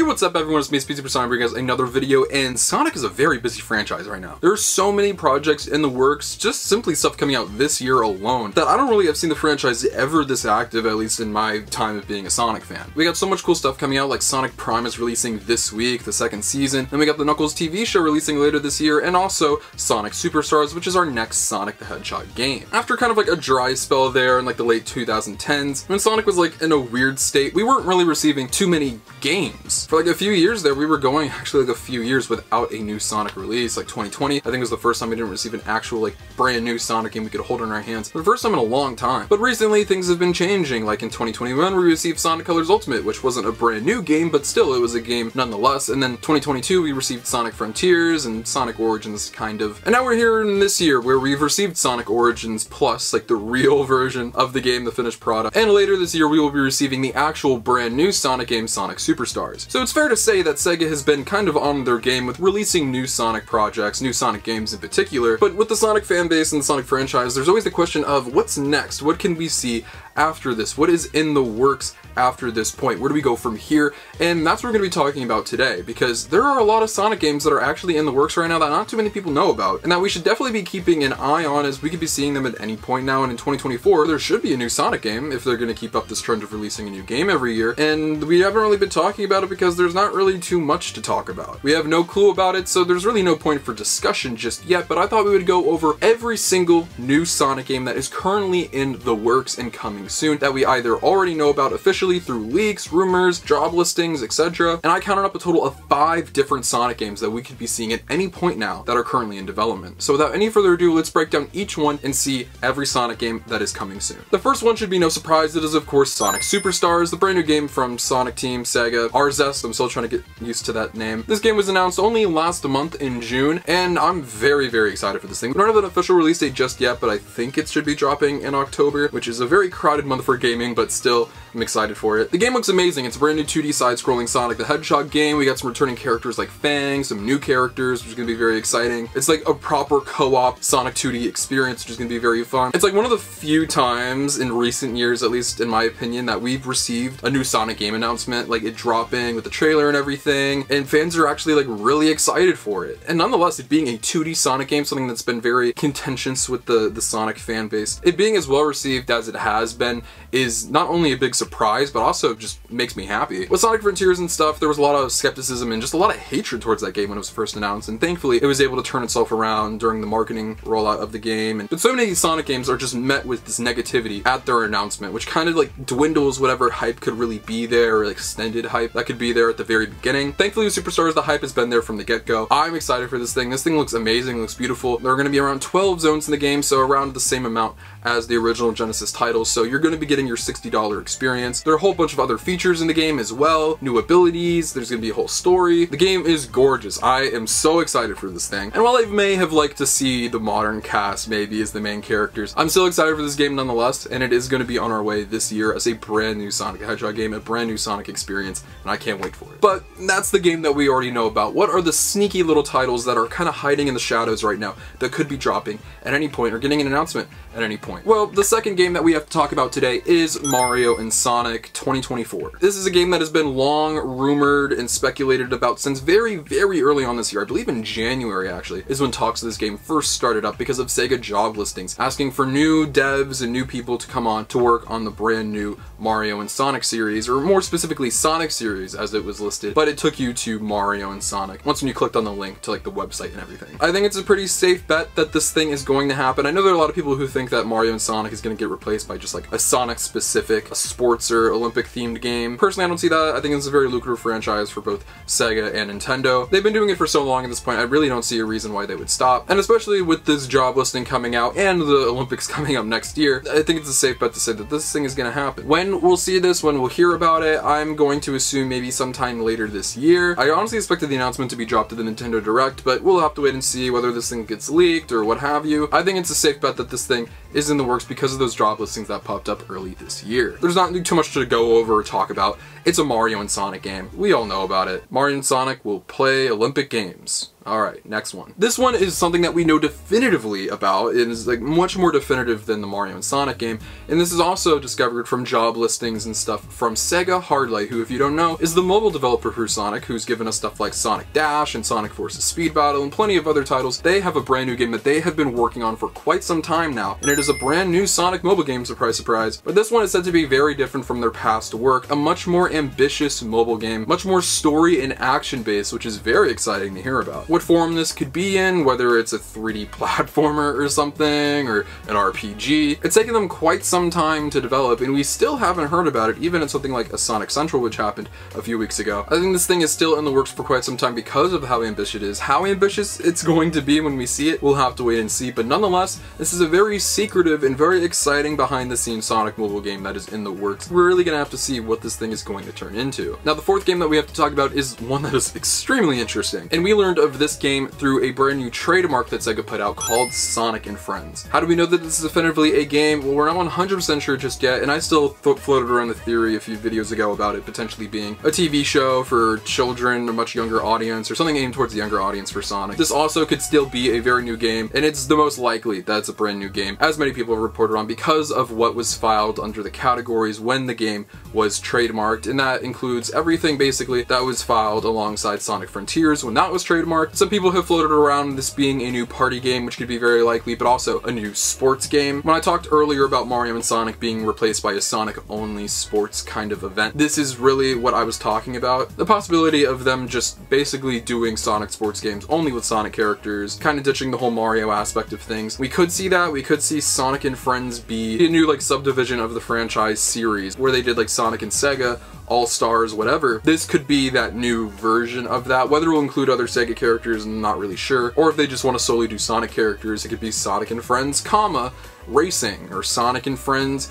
What's up everyone, it's me, SpeedSuperSonic, bringing you guys another video, and Sonic is a very busy franchise right now. There are so many projects in the works, just simply stuff coming out this year alone, that I don't really have seen the franchise ever this active, at least in my time of being a Sonic fan. We got so much cool stuff coming out, like Sonic Prime is releasing this week, the second season, then we got the Knuckles TV show releasing later this year, and also Sonic Superstars, which is our next Sonic the Hedgehog game. After kind of like a dry spell there in like the late 2010s, when Sonic was like in a weird state, we weren't really receiving too many games. For like a few years there, we were going actually like a few years without a new Sonic release. Like 2020, I think was the first time we didn't receive an actual like brand new Sonic game we could hold in our hands. For the first time in a long time. But recently things have been changing. Like in 2021 we received Sonic Colors Ultimate, which wasn't a brand new game, but still it was a game nonetheless. And then 2022 we received Sonic Frontiers and Sonic Origins kind of. And now we're here in this year where we've received Sonic Origins Plus, like the real version of the game, the finished product. And later this year we will be receiving the actual brand new Sonic game, Sonic Superstars. So it's fair to say that Sega has been kind of on their game with releasing new Sonic projects, new Sonic games in particular, but with the Sonic fanbase and the Sonic franchise, there's always the question of what's next? What can we see after this? What is in the works after this point? Where do we go from here? And that's what we're going to be talking about today, because there are a lot of Sonic games that are actually in the works right now that not too many people know about, and that we should definitely be keeping an eye on, as we could be seeing them at any point now. And in 2024 there should be a new Sonic game if they're going to keep up this trend of releasing a new game every year, and we haven't really been talking about it because there's not really too much to talk about. We have no clue about it, so there's really no point for discussion just yet, but I thought we would go over every single new Sonic game that is currently in the works and coming soon, that we either already know about officially through leaks, rumors, job listings, etc. And I counted up a total of 5 different Sonic games that we could be seeing at any point now that are currently in development. So without any further ado, let's break down each one and see every Sonic game that is coming soon. The first one should be no surprise. It is of course Sonic Superstars, the brand new game from Sonic Team, Sega, Arzest. I'm still trying to get used to that name. This game was announced only last month in June, and I'm very excited for this thing. We don't have an official release date just yet, but I think it should be dropping in October, which is a very crowded month for gaming, but still, I'm excited for it. The game looks amazing. It's a brand new 2D side-scrolling Sonic the Hedgehog game. We got some returning characters like Fang, some new characters, which is going to be very exciting. It's like a proper co-op Sonic 2D experience, which is going to be very fun. It's like one of the few times in recent years, at least in my opinion, that we've received a new Sonic game announcement, like it dropping with the trailer and everything, and fans are actually like really excited for it. And nonetheless, it being a 2D Sonic game, something that's been very contentious with the Sonic fan base, it being as well received as it has been is not only a big surprise, but also just makes me happy. With Sonic Frontiers and stuff, there was a lot of skepticism and just a lot of hatred towards that game when it was first announced, and thankfully it was able to turn itself around during the marketing rollout of the game. But so many Sonic games are just met with this negativity at their announcement, which kind of like dwindles whatever hype could really be there, or extended hype that could be there at the very beginning. Thankfully with Superstars, the hype has been there from the get-go. I'm excited for this thing. This thing looks amazing, looks beautiful. There are going to be around 12 zones in the game, so around the same amount as the original Genesis titles, so you're going to be getting your $60 experience. There are a whole bunch of other features in the game as well, new abilities, there's going to be a whole story. The game is gorgeous. I am so excited for this thing. And while I may have liked to see the modern cast maybe as the main characters, I'm still excited for this game nonetheless, and it is going to be on our way this year as a brand new Sonic the Hedgehog game, a brand new Sonic experience, and I can't wait for it. But that's the game that we already know about. What are the sneaky little titles that are kind of hiding in the shadows right now that could be dropping at any point or getting an announcement at any point? Well, the second game that we have to talk about today is Mario and Sonic 2024. This is a game that has been long rumored and speculated about since very early on this year. I believe in January actually is when talks of this game first started up because of Sega job listings asking for new devs and new people to come on to work on the brand new Mario and Sonic series, or more specifically Sonic series as it was listed, but it took you to Mario and Sonic once when you clicked on the link to like the website and everything. I think it's a pretty safe bet that this thing is going to happen. I know there are a lot of people who think that Mario and Sonic is going to get replaced by just like a Sonic specific, a sports or Olympic themed game. Personally, I don't see that. I think it's a very lucrative franchise for both Sega and Nintendo. They've been doing it for so long at this point, I really don't see a reason why they would stop. And especially with this job listing coming out and the Olympics coming up next year, I think it's a safe bet to say that this thing is going to happen. When we'll see this, when we'll hear about it, I'm going to assume maybe sometime later this year. I honestly expected the announcement to be dropped at the Nintendo Direct, but we'll have to wait and see whether this thing gets leaked or what have you. I think it's a safe bet that this thing is in the works because of those job listings that popped up early this year. There's not too much to go over or talk about. It's a Mario and Sonic game. We all know about it. Mario and Sonic will play Olympic Games. Alright, next one. This one is something that we know definitively about. It is like much more definitive than the Mario and Sonic game, and this is also discovered from job listings and stuff from Sega Hardlight, who, if you don't know, is the mobile developer for Sonic, who's given us stuff like Sonic Dash and Sonic Forces Speed Battle and plenty of other titles. They have a brand new game that they have been working on for quite some time now, and it is a brand new Sonic mobile game, surprise surprise. But this one is said to be very different from their past work, a much more ambitious mobile game, much more story and action based, which is very exciting to hear about. What form this could be in, whether it's a 3D platformer or something, or an RPG. It's taken them quite some time to develop, and we still haven't heard about it, even in something like a Sonic Central, which happened a few weeks ago. I think this thing is still in the works for quite some time because of how ambitious it is. How ambitious it's going to be when we see it, we'll have to wait and see, but nonetheless, this is a very secretive and very exciting behind-the-scenes Sonic mobile game that is in the works. We're really gonna have to see what this thing is going to turn into. Now, the fourth game that we have to talk about is one that is extremely interesting, and we learned of this game through a brand new trademark that Sega put out called Sonic and Friends. How do we know that this is definitively a game? Well, we're not 100% sure just yet, and I still floated around the theory a few videos ago about it potentially being a TV show for children, a much younger audience, or something aimed towards the younger audience for Sonic. This also could still be a very new game, and it's the most likely that it's a brand new game, as many people have reported on, because of what was filed under the categories when the game was trademarked, and that includes everything basically that was filed alongside Sonic Frontiers when that was trademarked. Some people have floated around this being a new party game, which could be very likely, but also a new sports game. When I talked earlier about Mario and Sonic being replaced by a Sonic-only sports kind of event, this is really what I was talking about. The possibility of them just basically doing Sonic sports games only with Sonic characters, kind of ditching the whole Mario aspect of things. We could see that. We could see Sonic and Friends be a new like subdivision of the franchise series, where they did like Sonic and Sega, All-Stars, whatever. This could be that new version of that. Whether it will include other Sega characters, I'm not really sure. Or if they just want to solely do Sonic characters, it could be Sonic and Friends, comma, racing, or Sonic and Friends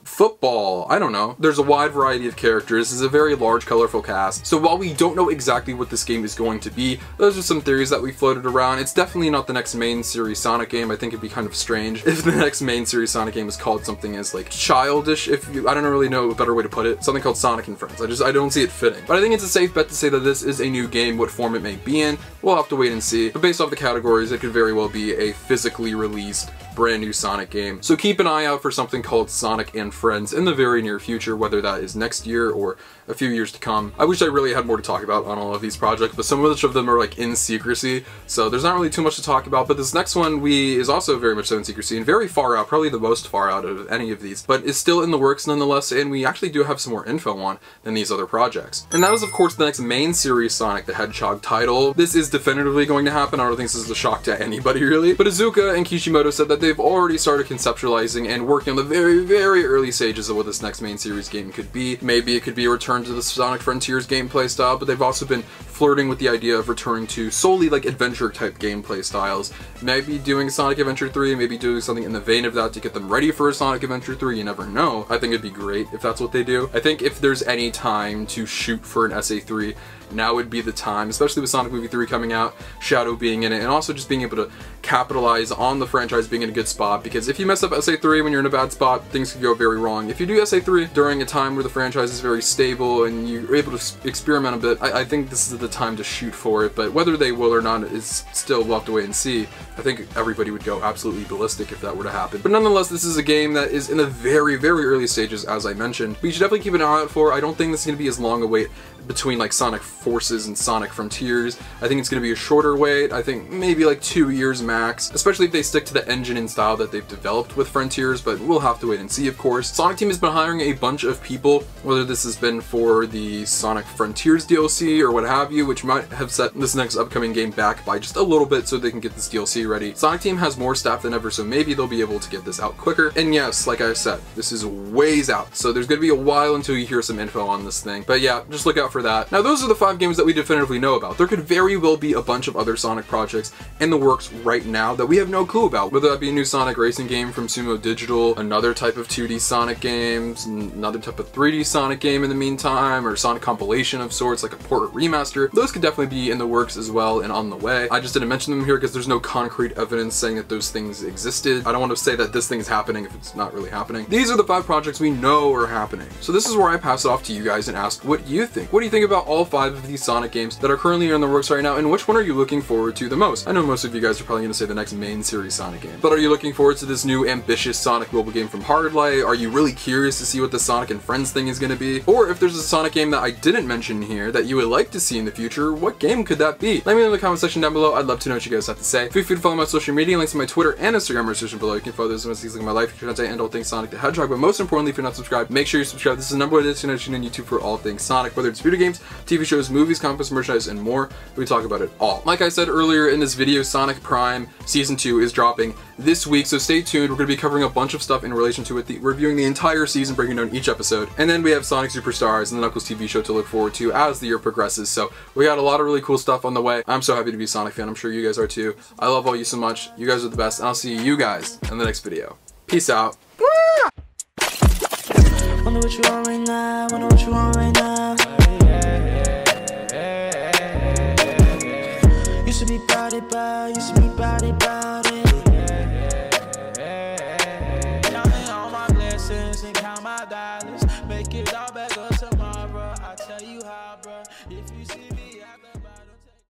football. I don't know. There's a wide variety of characters. This is a very large, colorful cast. So while we don't know exactly what this game is going to be, those are some theories that we floated around. It's definitely not the next main series Sonic game. I think it'd be kind of strange if the next main series Sonic game is called something as like childish, I don't really know a better way to put it. Something called Sonic and Friends. I don't see it fitting. But I think it's a safe bet to say that this is a new game. What form it may be in, we'll have to wait and see. But based off the categories, it could very well be a physically released brand new Sonic game. So keep an eye out for something called Sonic and Friends in the very near future, whether that is next year or a few years to come. I wish I really had more to talk about on all of these projects, but some of them are like in secrecy, so there's not really too much to talk about. But this next one is also very much so in secrecy and very far out, probably the most far out of any of these, but is still in the works nonetheless, and we actually do have some more info on than these other projects. And that is of course the next main series Sonic the Hedgehog title. This is definitively going to happen. I don't think this is a shock to anybody really, but Iizuka and Kishimoto said that they've already started conceptualizing and working on the very, very early stages of what this next main series game could be. Maybe it could be a return to the Sonic Frontiers gameplay style, but they've also been flirting with the idea of returning to solely like adventure type gameplay styles. Maybe doing Sonic Adventure 3, maybe doing something in the vein of that to get them ready for a Sonic Adventure 3, you never know. I think it'd be great if that's what they do. I think if there's any time to shoot for an SA3, now would be the time, especially with Sonic Movie 3 coming out, Shadow being in it, and also just being able to capitalize on the franchise being in a good spot, because if you mess up SA3 when you're in a bad spot, things could go very wrong. If you do SA3 during a time where the franchise is very stable and you're able to experiment a bit, I think this is the time to shoot for it, but whether they will or not is still, we'll have to wait and see. I think everybody would go absolutely ballistic if that were to happen. But nonetheless, this is a game that is in the very, very early stages, as I mentioned, but you should definitely keep an eye out for. I don't think this is going to be as long a wait between like Sonic Forces and Sonic Frontiers. I think it's going to be a shorter wait. I think maybe like 2 years max, especially if they stick to the engine and style that they've developed with Frontiers, but we'll have to wait and see, of course. Sonic Team has been hiring a bunch of people, whether this has been for the Sonic Frontiers DLC or what have you, which might have set this next upcoming game back by just a little bit so they can get this DLC ready. Sonic Team has more staff than ever, so maybe they'll be able to get this out quicker. And yes, like I said, this is ways out, so there's going to be a while until you hear some info on this thing. But yeah, just look out for that. Now, those are the 5 games that we definitively know about. There could very well be a bunch of other Sonic projects in the works right now that we have no clue about, whether that be a new Sonic racing game from Sumo Digital, another type of 2D Sonic games, another type of 3D Sonic game in the meantime, or Sonic compilation of sorts, like a port or remaster. Those could definitely be in the works as well and on the way. I just didn't mention them here because there's no concrete evidence saying that those things existed. I don't want to say that this thing is happening if it's not really happening. These are the 5 projects we know are happening. So this is where I pass it off to you guys and ask what you think. What do you think about all 5 of these Sonic games that are currently in the works right now, and which one are you looking forward to the most? I know most of you guys are probably going to say the next main series Sonic game, but are you looking forward to this new ambitious Sonic mobile game from Hardlight? Are you really curious to see what the Sonic and Friends thing is going to be? Or if there's a Sonic game that I didn't mention here that you would like to see in the future, what game could that be? Let me know in the comment section down below. I'd love to know what you guys have to say. Feel free to follow my social media, links to my Twitter and Instagram are description below. You can follow those and see my life, content, and all things Sonic the Hedgehog. But most importantly, if you're not subscribed, make sure you subscribe. This is the number 1 destination on YouTube for all things Sonic, whether it's video games, TV shows, movies, comic books, merchandise, and more. We talk about it all. Like I said earlier in this video, Sonic Prime Season 2 is dropping this week, so stay tuned. We're going to be covering a bunch of stuff in relation to it, reviewing the entire season, breaking down each episode. And then we have Sonic Superstars and the Knuckles TV show to look forward to as the year progresses. So we got a lot of really cool stuff on the way. I'm so happy to be a Sonic fan. I'm sure you guys are too. I love all you so much. You guys are the best, and I'll see you guys in the next video. Peace out. Wonder what you want right now, wonder what you want right now.